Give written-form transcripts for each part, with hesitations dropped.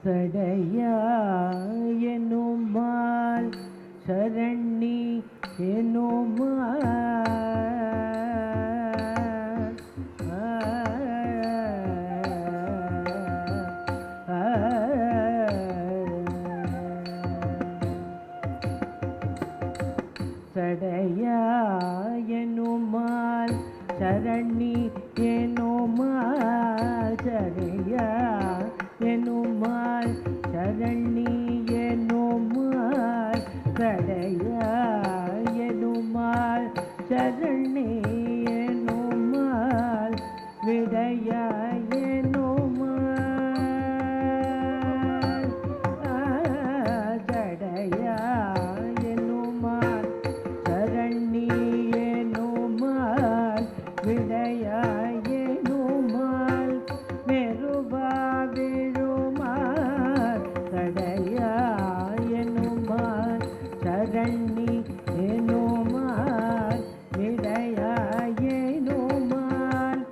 சடையா எனுமால் சரணி எனுமால் சடையா எனுமால் சரணி எனுமால் சடையா எனுமால் சரணி எனுமால் சடையா எனுமால் சரணி எனுமால் விடையா எனுமால் சடையா எனுமால் சரணி எனுமால் விடையா எனுமால் மெருவா விழுமால் சடையா எனுமால் சரணி எனுமால் விடையா எனுமால்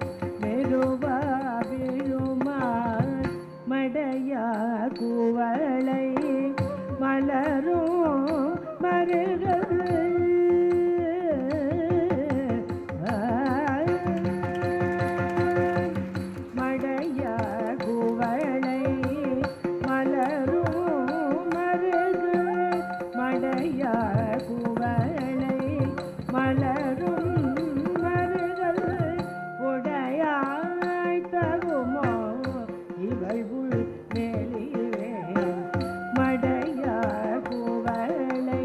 மெருவா விழுமால் மடையா குவளை மலரும் மருகள் மடையா குவளை மலரும் மருகள் மடையா குவளை மலரும் மருகள் உடையாய் தகுமோ இவள் உள் மேலிவே மடையா குவளை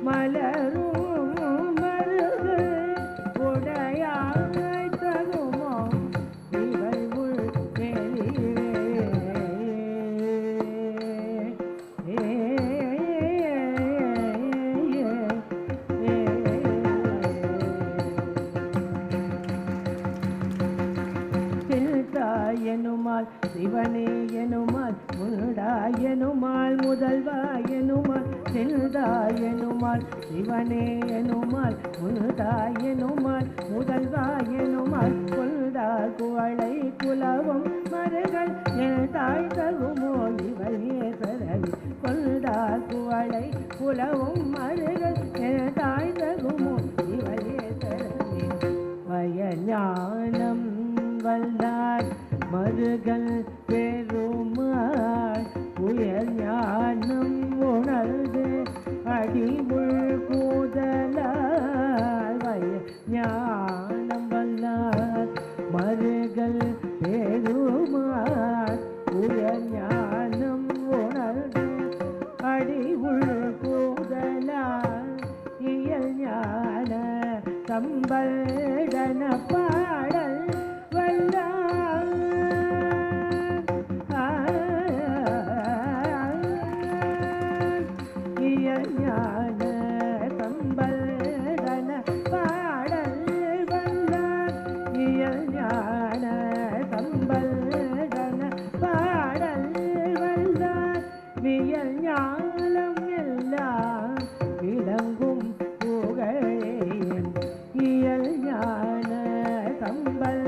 மலரும் மருகள் உடையாய் தகுமோ இவள் உள் மேலிவே எனுமால் சிவனே எனுமால் முருடா எனுமால் முதல்வா எனுமால் செல்தா எனுமால் சிவனே எனுமால் முருடா எனுமால் முதல்வா எனுமால் கொல்தா குவளை குலவும் மருகள் என் தாய் தகுமோ இவள் ஏசரவி கொல்தா குவளை குலவும் மருகள் என் தாய் தகுமோ இவள் ஏசரவி வயஞானம் வல்லார் மருகள் பெருமாள் உயர் ஞானம் உணர்ந்து அடிமுள் கூதலார் வய ஞானம் வல்லார் மருகள் பெருமாள் உயர் ஞானம் உணர்ந்து அடிமுள் கூதலார் இயல் ஞான சம்பல்டன பாடல் வல்லார் இயல் ஞான சம்பல்டன பாடல் வல்லார் இயல் ஞான சம்பல்டன பாடல் வல்லார் வியல் ஞானம் எல்லாம் விளங்கும் புகழே இயல் ஞான சம்பல்